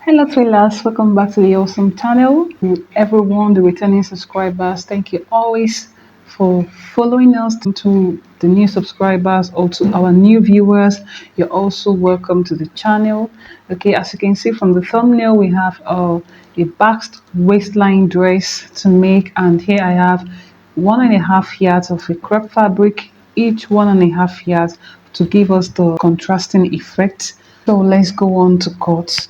Hello, thrillers. Welcome back to the awesome channel. To everyone, the returning subscribers, thank you always for following us. To the new subscribers or to our new viewers, you're also welcome to the channel. Okay, as you can see from the thumbnail, we have a Basque waistline dress to make, and here I have 1.5 yards of a crepe fabric, each 1.5 yards to give us the contrasting effect. So let's go on to cut.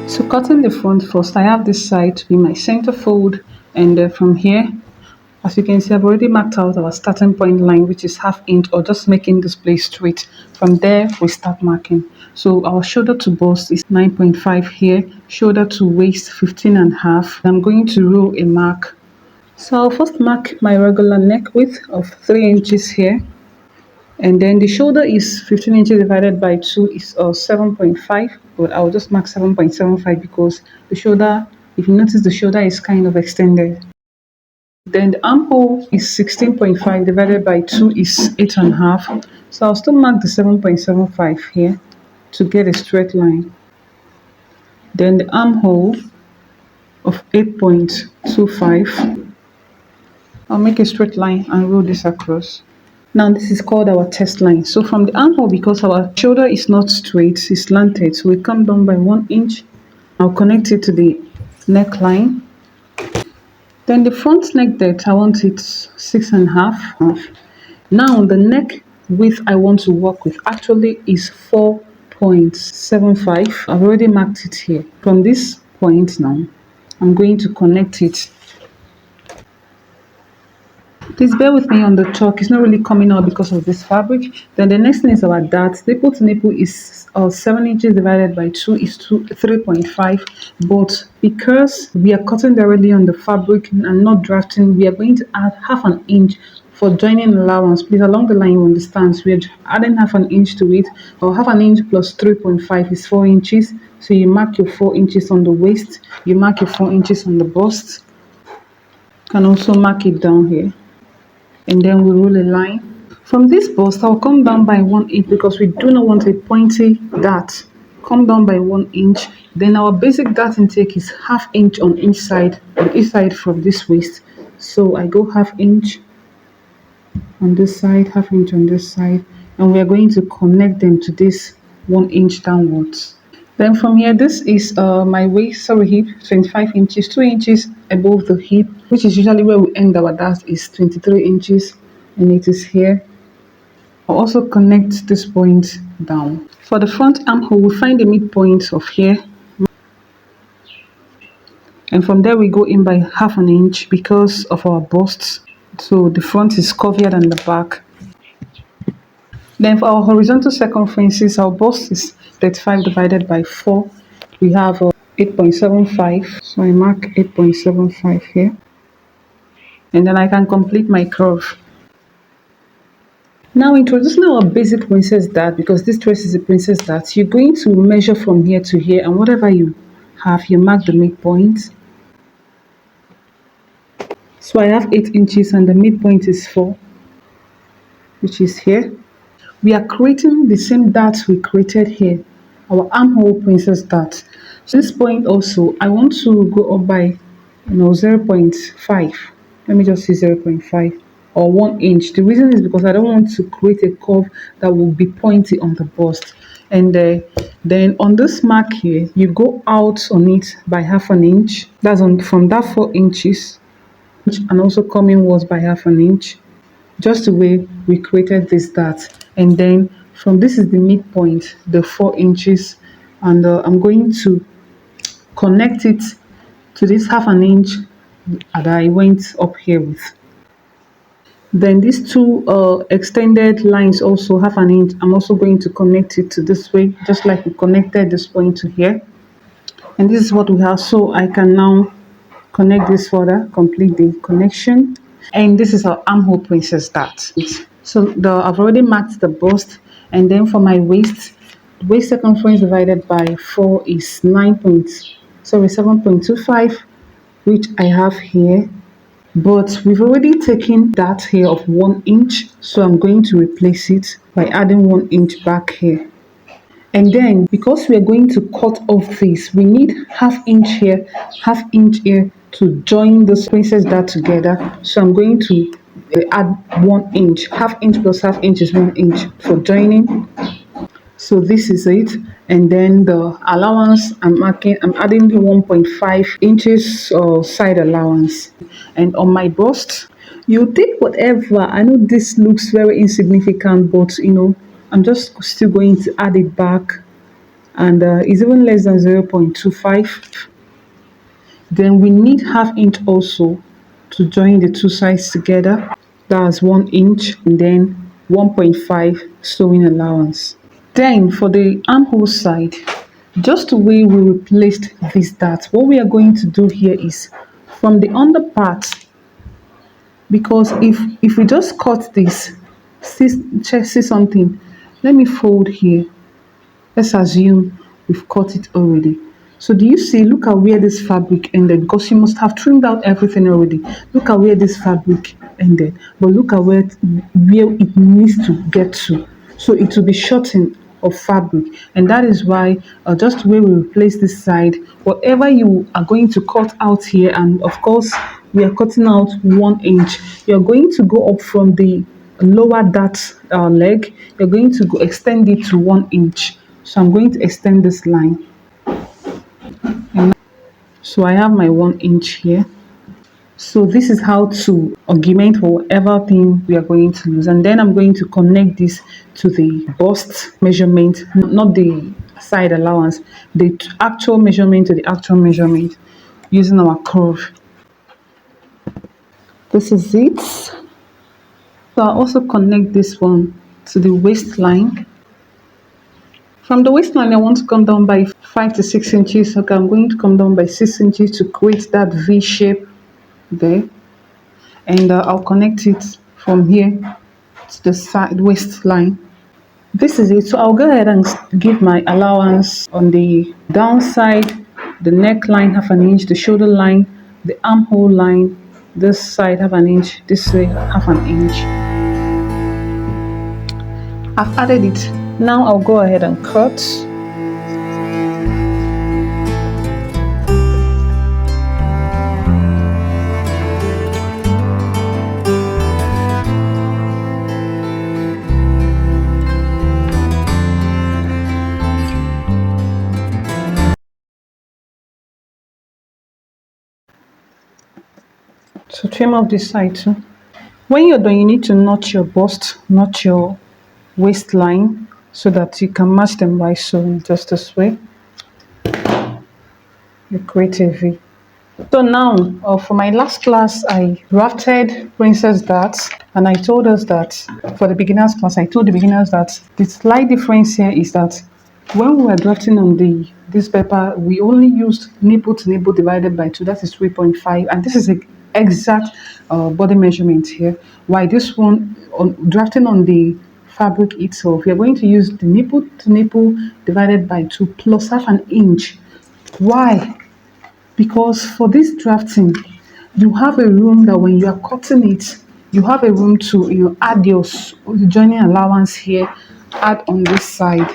So cutting the front first, I have this side to be my center fold, and from here, as you can see, I've already marked out our starting point line, which is ½ inch, or just making this place straight. From there, we start marking. So our shoulder to bust is 9.5 here, shoulder to waist 15.5. I'm going to roll a mark. So I'll first mark my regular neck width of 3 inches here. And then the shoulder is 15 inches divided by 2 is 7.5, but I'll just mark 7.75 because the shoulder, if you notice, the shoulder is kind of extended. Then the armhole is 16.5 divided by 2 is 8.5. So I'll still mark the 7.75 here to get a straight line. Then the armhole of 8.25. I'll make a straight line and roll this across. Now this is called our test line. So from the armhole, because our shoulder is not straight, it's slanted, so we come down by 1 inch. I'll connect it to the neckline. Then the front neck depth, I want it 6.5. Now the neck width I want to work with actually is 4.75. I've already marked it here. From this point now, I'm going to connect it. Please bear with me on the chalk. It's not really coming out because of this fabric. Then the next thing is our dart. Nipple to nipple is 7 inches divided by 2 is 3.5. But because we are cutting directly on the fabric and not drafting, we are going to add ½ inch for joining allowance. Please, along the line, you understand. So we are adding ½ inch to it, or ½ inch plus 3.5 is 4 inches. So you mark your 4 inches on the waist. You mark your 4 inches on the bust. You can also mark it down here. And then we roll a line. From this bust, I'll come down by 1 inch because we do not want a pointy dart. Come down by 1 inch. Then our basic dart intake is ½ inch on each side from this waist. So I go ½ inch on this side, ½ inch on this side, and we are going to connect them to this 1 inch downwards. Then from here, this is my waist, hip, 25 inches, 2 inches above the hip, which is usually where we end our dart, is 23 inches, and it is here. I'll also connect this point down. For the front armhole, we find the midpoint of here, and from there we go in by ½ inch because of our busts. So the front is curvier than the back. Then for our horizontal circumferences, our bust is 35 divided by 4. We have 8.75. So I mark 8.75 here. And then I can complete my curve. Now introducing our basic princess dart, because this dress is a princess dart, you're going to measure from here to here, and whatever you have, you mark the midpoint. So I have 8 inches and the midpoint is 4, which is here. We are creating the same dart we created here, our armhole princess dart. So this point also, I want to go up by 0.5. Let me just see 0.5 or 1 inch. The reason is because I don't want to create a curve that will be pointy on the bust. And then on this mark here, you go out on it by ½ inch. That's from that 4 inches, and also come inwards by ½ inch, just the way we created this dart. And then from this is the midpoint, the 4 inches, and I'm going to connect it to this ½ inch that I went up here with. Then these two extended lines, also ½ inch, I'm also going to connect it to this way, just like we connected this point to here. And this is what we have. So I can now connect this further, complete the connection. And this is our armhole princess dart. So I've already marked the bust, and then for my waist circumference divided by 4 is 7.25, which I have here. But we've already taken that here of 1 inch, so I'm going to replace it by adding 1 inch back here. And then because we are going to cut off this, we need ½ inch here, ½ inch here to join this princess dart together. So I'm going to add 1 inch. ½ inch plus ½ inch is 1 inch for joining. So this is it. And then the allowance I'm adding the 1.5 inches side allowance. And on my bust, you take whatever. I know this looks very insignificant, but I'm just still going to add it back, and it's even less than 0.25. Then we need ½ inch also to join the two sides together. That's 1 inch, and then 1.5 sewing allowance. Then for the armhole side, just the way we replaced this dart, what we are going to do here is from the under part, because if we just cut this, see something, let me fold here. Let's assume we've cut it already. So do you see, look at where this fabric ended, because you must have trimmed out everything already. Look at where this fabric ended, but look at where it needs to get to. So it will be shortened of fabric, and that is why just the way we replace this side, whatever you are going to cut out here, and of course we are cutting out 1 inch, you're going to go up from the lower that leg, you're going to go extend it to 1 inch. So I'm going to extend this line. So I have my 1 inch here. So this is how to augment for whatever thing we are going to use. And then I'm going to connect this to the bust measurement, not the side allowance, the actual measurement to the actual measurement using our curve. This is it. So I'll also connect this one to the waistline. From the waistline, I want to come down by 5 to 6 inches. Okay, I'm going to come down by 6 inches to create that V shape there. And I'll connect it from here to the side waistline. This is it. So I'll go ahead and give my allowance on the downside, the neckline ½ inch, the shoulder line, the armhole line, this side ½ inch, this way ½ inch. I've added it. Now I'll go ahead and cut. So trim off this side too. When you're done, you need to knot your bust, knot your waistline, so that you can match them by sewing just this way. You create a V. So now, for my last class, I drafted princess darts, and I told us that for the beginners class, I told the beginners that the slight difference here is that when we were drafting on this paper, we only used nipple to nipple divided by 2, that is 3.5, and this is the exact body measurement here. While this one, drafting on the fabric itself, we are going to use the nipple to nipple divided by 2 plus ½ inch. Why? Because for this drafting, you have a room that when you are cutting it, you have a room to add your joining allowance here, add on this side.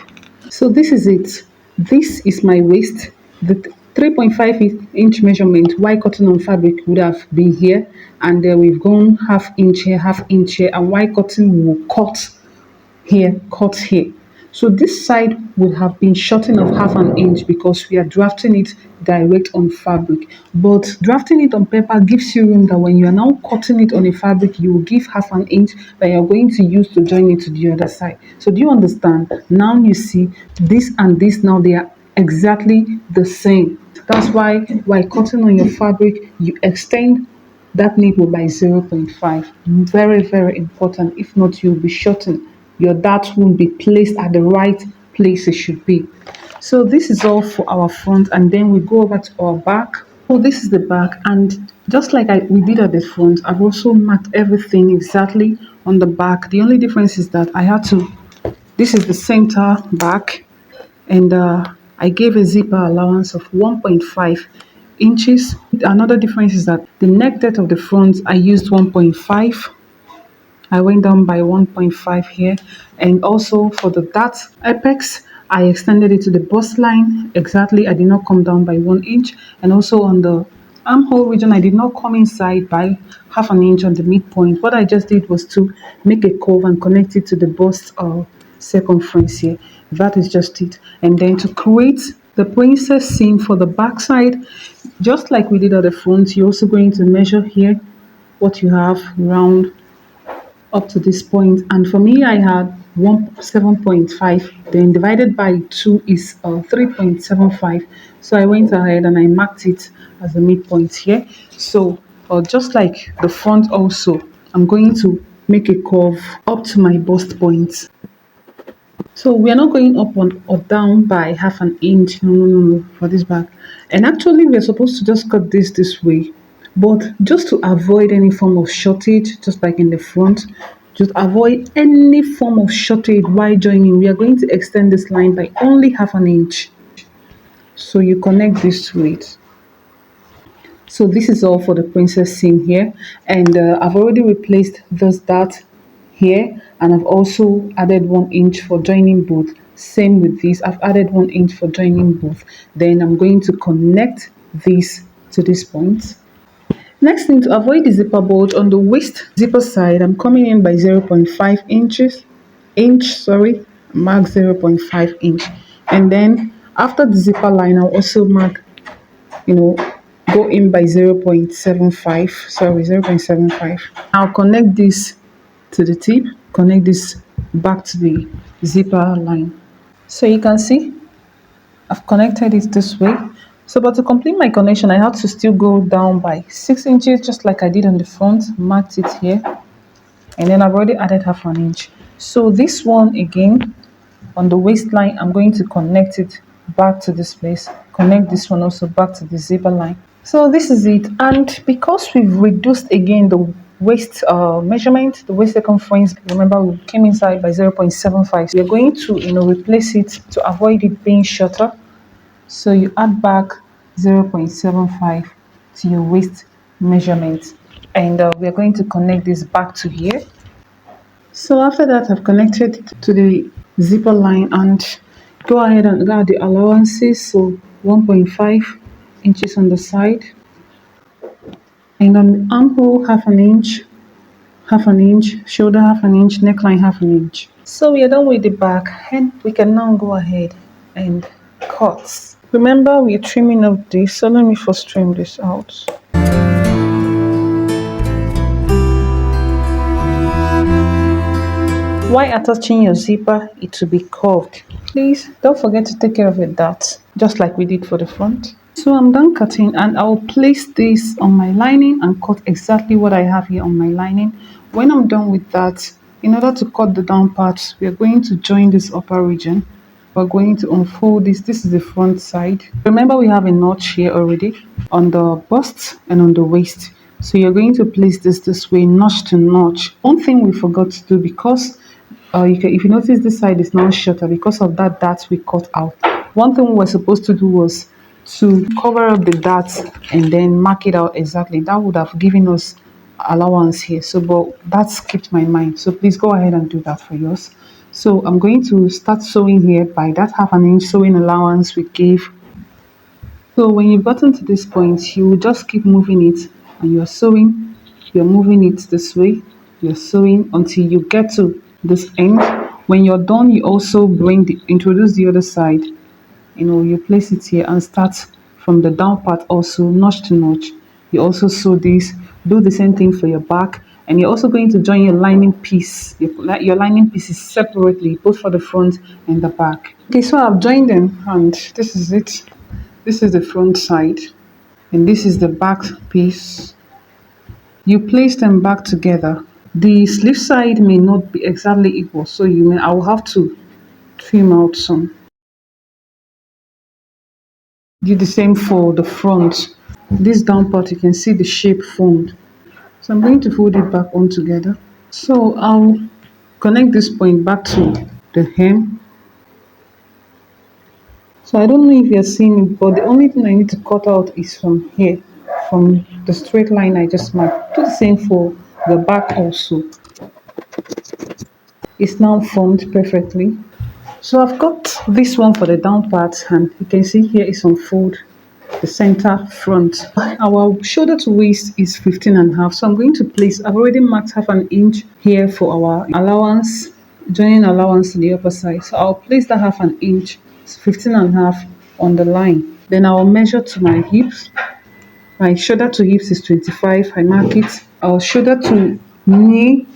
So this is it. This is my waist. The 3.5 inch measurement while cutting on fabric would have been here, and then we've gone ½ inch here, ½ inch here, and while cutting we will cut here, cut here. So this side would have been shortened of ½ inch because we are drafting it direct on fabric. But drafting it on paper gives you room that when you are now cutting it on a fabric, you will give ½ inch that you're going to use to join it to the other side. So do you understand? Now you see this and this, now they are exactly the same. That's why while cutting on your fabric, you extend that nipple by 0.5. Very, very important. If not, you'll be shortened. Your dart won't be placed at the right place it should be. So this is all for our front, and then we go over to our back. Oh, this is the back, and just like we did at the front, I've also marked everything exactly on the back. The only difference is that I had to, this is the center back, and I gave a zipper allowance of 1.5 inches. Another difference is that the neck depth of the front I used 1.5. I went down by 1.5 here, and also for the dart apex I extended it to the bust line exactly. I did not come down by 1 inch, and also on the armhole region I did not come inside by half an inch on the midpoint. What I just did was to make a curve and connect it to the bust circumference here. That is just it. And then to create the princess seam for the back side, just like we did at the front, you're also going to measure here what you have round up to this point. And for me I had 7.5, then divided by 2 is 3.75. So I went ahead and I marked it as a midpoint here. So just like the front also, I'm going to make a curve up to my bust point. So we are not going up or down by half an inch. No, no, no, no, for this back. And actually, we are supposed to just cut this way. But just to avoid any form of shortage, just like in the front, just avoid any form of shortage while joining. We are going to extend this line by only half an inch. So you connect this to it. So this is all for the princess seam here, and I've already replaced this dart here, and I've also added 1 inch for joining both. Same with this, I've added 1 inch for joining both. Then I'm going to connect this to this point. Next thing, to avoid the zipper bulge on the waist zipper side, I'm coming in by 0.5 inch, mark 0.5 inch, and then after the zipper line I'll also mark, you know, go in by 0.75, 0.75. I'll connect this to the tip, connect this back to the zipper line. So you can see I've connected it this way. So but to complete my connection I have to still go down by 6 inches, just like I did on the front, marked it here, and then I've already added half an inch. So this one again, on the waistline I'm going to connect it back to this place, connect this one also back to the zipper line. So this is it, and because we've reduced again the waist measurement, the waist circumference, remember we came inside by 0.75, we're going to replace it to avoid it being shorter. So you add back 0.75 to your waist measurement, and we're going to connect this back to here. So after that, I've connected it to the zipper line, and go ahead and add the allowances. So 1.5 inches on the side, and on the armhole half an inch, shoulder half an inch, neckline half an inch. So we are done with the back, and we can now go ahead and cut. Remember, we're trimming up this, so let me first trim this out. While attaching your zipper, it will be curved. Please don't forget to take care of your dart, just like we did for the front. So I'm done cutting, and I'll place this on my lining and cut exactly what I have here on my lining. When I'm done with that, in order to cut the down parts, we are going to join this upper region. We're going to unfold this. This is the front side. Remember, we have a notch here already on the bust and on the waist. So you're going to place this way, notch to notch. One thing we forgot to do, because if you notice this side is now shorter because of that dart we cut out. One thing we were supposed to do was to cover up the dart and then mark it out exactly. That would have given us allowance here. So but that skipped my mind. So please go ahead and do that for yours. So I'm going to start sewing here by that half an inch sewing allowance we gave. So when you've gotten to this point, you will just keep moving it, and you're sewing, you're moving it this way, you're sewing until you get to this end. When you're done, you also introduce the other side. You place it here and start from the down part, also notch to notch. You also sew this, do the same thing for your back, and you're also going to join your lining piece, your lining pieces separately, both for the front and the back. Okay, so I've joined them, and this is it. This is the front side, and this is the back piece. You place them back together. The sleeve side may not be exactly equal, so I will have to trim out some. Do the same for the front. This down part, you can see the shape formed. So I'm going to fold it back on together. So I'll connect this point back to the hem. So I don't know if you're seeing it, but the only thing I need to cut out is from here, from the straight line I just marked. Do the same for the back also. It's now formed perfectly. So I've got this one for the down part, and you can see here is unfold the center front. Our shoulder to waist is 15 and a half. So I'm going to place, I've already marked half an inch here for our allowance, joining allowance to the upper side. So I'll place that half an inch, it's 15 and a half on the line. Then I'll measure to my hips. My shoulder to hips is 25. I mark it. Our shoulder to knee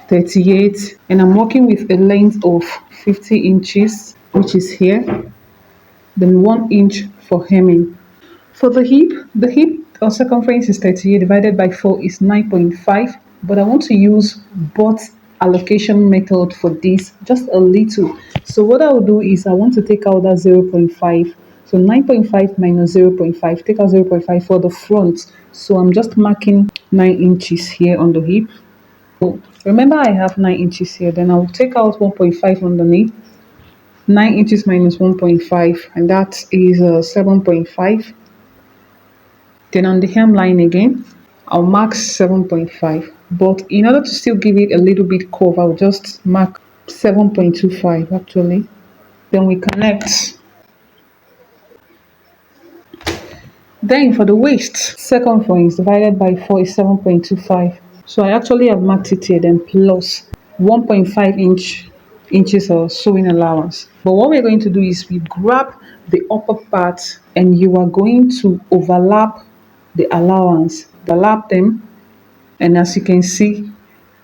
38, and I'm working with a length of 50 inches, which is here, then 1 inch for hemming. For the hip circumference is 38 divided by 4 is 9.5, but I want to use both allocation method for this, just a little. So what I will do is I want to take out that zero point 0.5. So 9.5 minus zero point 0.5, take out zero point 0.5 for the front. So I'm just marking 9 inches here on the hip. So remember I have 9 inches here, then I'll take out 1.5 underneath. 9 inches minus 1.5, and that is 7.5. Then on the hemline again, I'll mark 7.5. But in order to still give it a little bit curve, I'll just mark 7.25 actually. Then we connect. Then for the waist, circumference divided by 4 is 7.25. So I actually have marked it here, then plus 1.5 inches of sewing allowance. But what we're going to do is we grab the upper part and you are going to overlap the allowance, overlap them, and as you can see,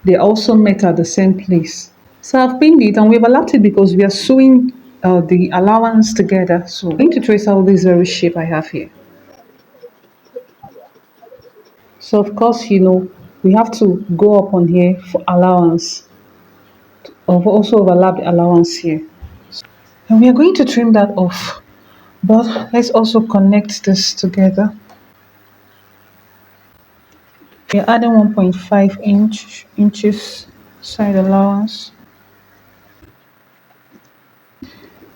they also met at the same place. So I've pinned it and we've overlapped it because we are sewing the allowance together. So I'm going to trace out this very shape I have here. So of course, we have to go up on here for allowance, or also overlap the allowance here. And we are going to trim that off. But let's also connect this together. We are adding 1.5 inches side allowance.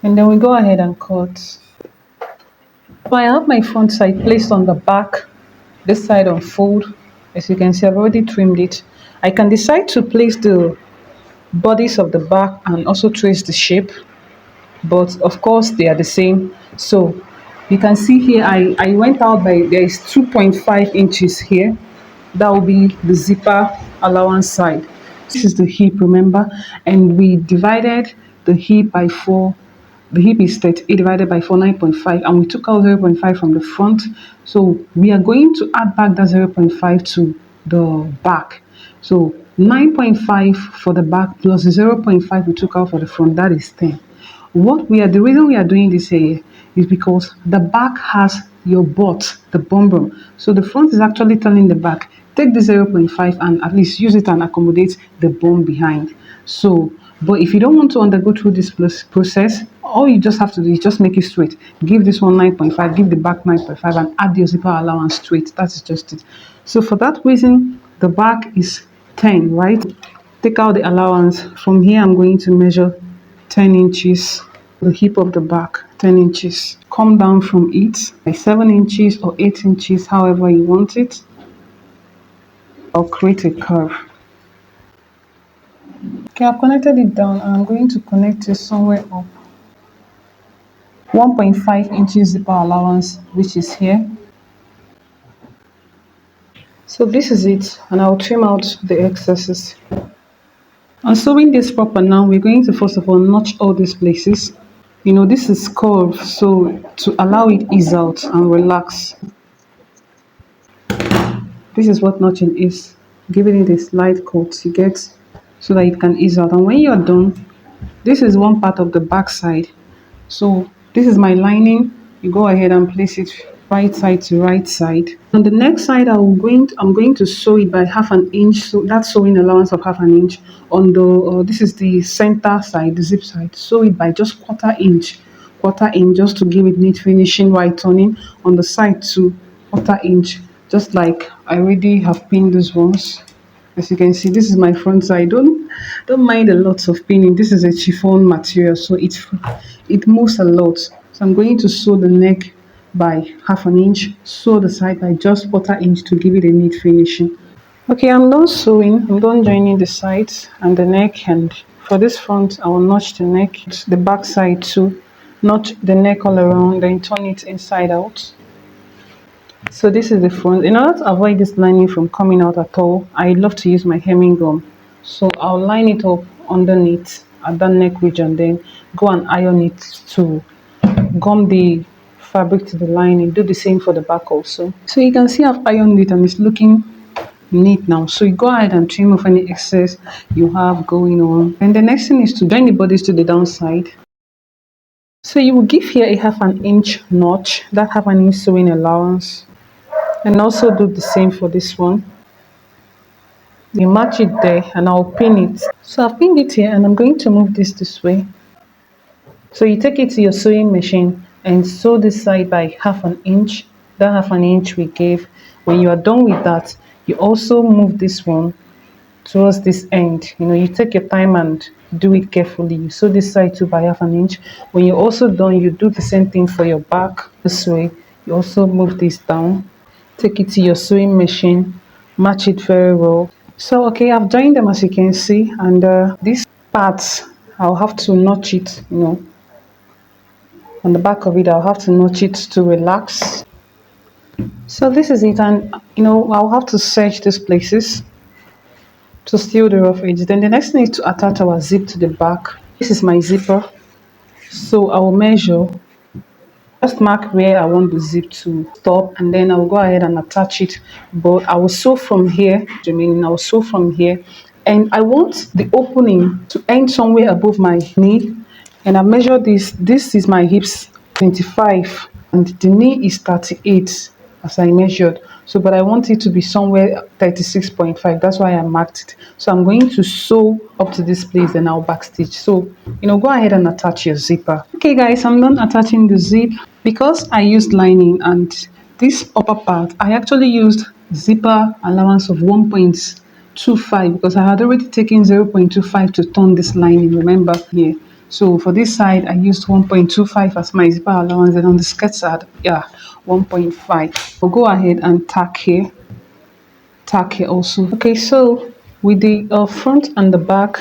And then we go ahead and cut. So I have my front side placed on the back, this side on fold. As you can see, I've already trimmed it. I can decide to place the bodies of the back and also trace the shape, but of course they are the same. So you can see here I went out by, there is 2.5 inches here. That will be the zipper allowance side. This is the hip, remember, and we divided the hip by 4. The hip is 38 divided by 4, 9.5, and we took out 0.5 from the front. So we are going to add back that 0.5 to the back. So 9.5 for the back plus the 0.5 we took out for the front, that is 10. The reason we are doing this here is because the back has your butt, the bum bum. So the front is actually telling the back, take the 0.5 and at least use it and accommodate the bum behind. So, but if you don't want to undergo through this process, all you just have to do is just make it straight. Give this one 9.5, give the back 9.5, and add the zipper allowance straight. That's just it. So for that reason, the back is 10, right? Take out the allowance. From here, I'm going to measure 10 inches, the hip of the back, 10 inches. Come down from it by 7 inches or 8 inches, however you want it. I'll create a curve. Okay, I've connected it down and I'm going to connect it somewhere up. 1.5 inches zipper allowance, which is here. So this is it, and I'll trim out the excesses. On sewing this proper now, we're going to first of all notch all these places. This is curved, so to allow it ease out and relax. This is what notching is. Giving it a slight cut, you get, so that it can ease out. And when you're done, this is one part of the back side. So this is my lining. You go ahead and place it right side to right side. On the next side, I'm going to sew it by half an inch. So that's sewing allowance of half an inch. On the this is the center side, the zip side. Sew it by just quarter inch, just to give it neat finishing while turning. On the side too, quarter inch, just like I already have pinned these ones. As you can see, this is my front side. Don't mind a lot of pinning. This is a chiffon material, so it moves a lot. So I'm going to sew the neck by half an inch, sew the side by just quarter inch to give it a neat finishing. Okay, I'm done sewing. I'm done joining the sides and the neck, and for this front I will notch the neck, the back side too, notch the neck all around, then turn it inside out. So this is the front. In order to avoid this lining from coming out at all, I love to use my hemming gum. So I'll line it up underneath at that neck region, then go and iron it to gum the fabric to the lining. Do the same for the back also. So you can see I've ironed it and it's looking neat now. So you go ahead and trim off any excess you have going on. And the next thing is to join the bodies to the downside. So you will give here a half an inch notch, that half an inch sewing allowance, and also do the same for this one. You match it there and I'll pin it. So I've pinned it here and I'm going to move this way. So you take it to your sewing machine and sew this side by half an inch, that half an inch we gave. When you are done with that, you also move this one towards this end. You know, you take your time and do it carefully. You sew this side too by half an inch. When you're also done, you do the same thing for your back this way. You also move this down, take it to your sewing machine, match it very well. So okay, I've joined them as you can see, and this part I'll have to notch it, you know, on the back of it I'll have to notch it to relax. So this is it, and you know, I'll have to serge these places to seal the rough edge. Then the next thing is to attach our zip to the back. This is my zipper, so I will measure, just mark where I want the zip to stop, and then I'll go ahead and attach it. But I will sew from here, I will sew from here, and I want the opening to end somewhere above my knee. And I measure this is my hips 25 and the knee is 38 as I measured. So but I want it to be somewhere 36.5, that's why I marked it. So I'm going to sew up to this place, then I'll backstitch. So you know, go ahead and attach your zipper. Okay guys, I'm done attaching the zip. Because I used lining and this upper part, I actually used zipper allowance of 1.25 because I had already taken 0.25 to turn this lining, remember here. So for this side, I used 1.25 as my zipper allowance, and on the skirt side, yeah, 1.5. I'll go ahead and tack here also. Okay, so with the front and the back,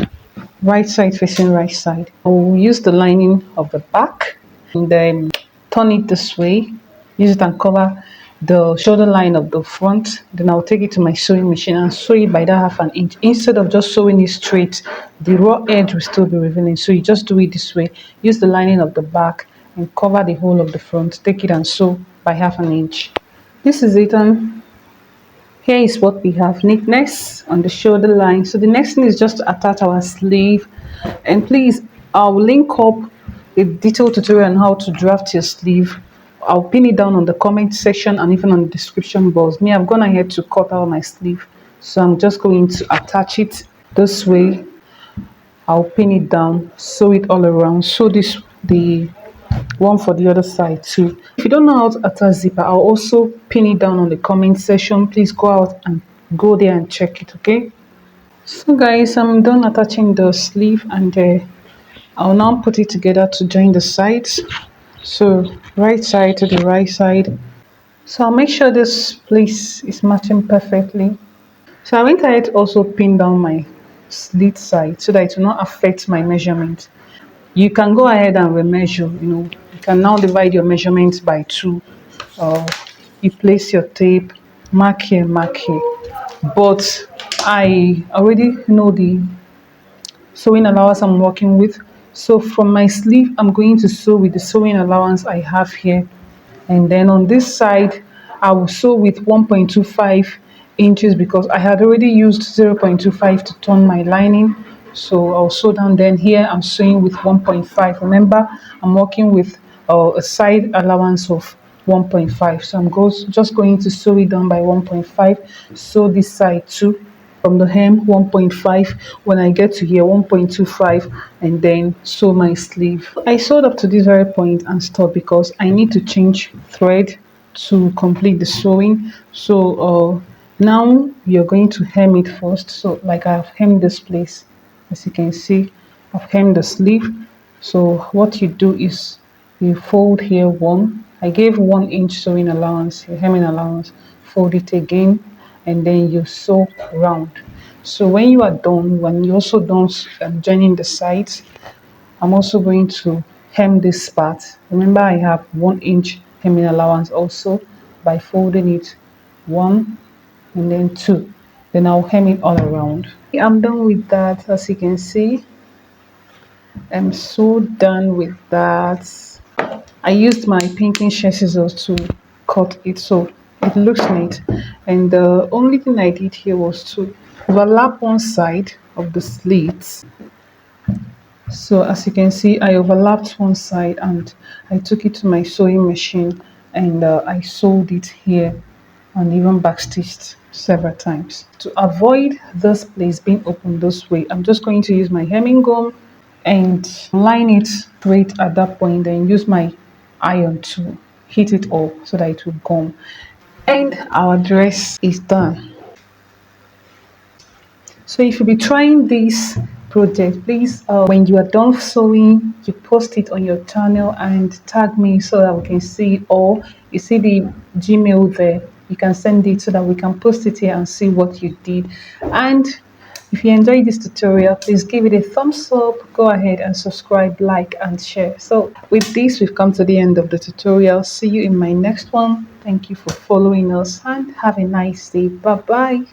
right side facing right side, I will use the lining of the back and then turn it this way, use it and cover the shoulder line of the front. Then I'll take it to my sewing machine and sew it by that half an inch. Instead of just sewing it straight, the raw edge will still be revealing. So you just do it this way, use the lining of the back and cover the whole of the front, take it and sew by half an inch. This is it, and here is what we have. Neatness on the shoulder line. So the next thing is just to attach our sleeve, and please, I'll link up a detailed tutorial on how to draft your sleeve. I'll pin it down on the comment section and even on the description box. Me, I've gone ahead to cut out my sleeve, so I'm just going to attach it this way. I'll pin it down, sew it all around, sew this the one for the other side too. If you don't know how to attach zipper, I'll also pin it down on the comment section. Please go out and go there and check it, okay? So guys, I'm done attaching the sleeve, and I'll now put it together to join the sides. So right side to the right side. So I'll make sure this place is matching perfectly. So I went ahead to also pin down my slit side so that it will not affect my measurement. You can go ahead and remeasure, you know, you can now divide your measurements by 2. You place your tape, mark here, but I already know the sewing allowance I'm working with. So from my sleeve, I'm going to sew with the sewing allowance I have here, and then on this side I will sew with 1.25 inches because I had already used 0.25 to turn my lining. So I'll sew down. Then here I'm sewing with 1.5. Remember, I'm working with a side allowance of 1.5, so just going to sew it down by 1.5. Sew this side too, from the hem 1.5, when I get to here 1.25, and then sew my sleeve. I sewed up to this very point and stopped because I need to change thread to complete the sewing. So now you're going to hem it first. So like I have hemmed this place, as you can see, I've hemmed the sleeve. So what you do is you fold here one. I gave 1 inch sewing allowance, hemming allowance. Fold it again, and then you sew round. So when you are done, when you also done joining the sides, I'm also going to hem this part. Remember, I have 1 inch hemming allowance also by folding it one and then two. Then I'll hem it all around. I'm done with that. As you can see, I'm so done with that. I used my pinking shear scissors to cut it so it looks neat. And the only thing I did here was to overlap one side of the slits. So as you can see, I overlapped one side and I took it to my sewing machine and I sewed it here and even backstitched several times. To avoid this place being open this way, I'm just going to use my hemming gum and line it straight at that point, then use my iron to heat it up so that it will gum. And our dress is done. So if you be trying this project, please, when you are done sewing, you post it on your channel and tag me so that we can see it. Or you see the Gmail there, you can send it so that we can post it here and see what you did. And if you enjoyed this tutorial, please give it a thumbs up, go ahead and subscribe, like and share. So with this, we've come to the end of the tutorial. See you in my next one. Thank you for following us and have a nice day. Bye bye.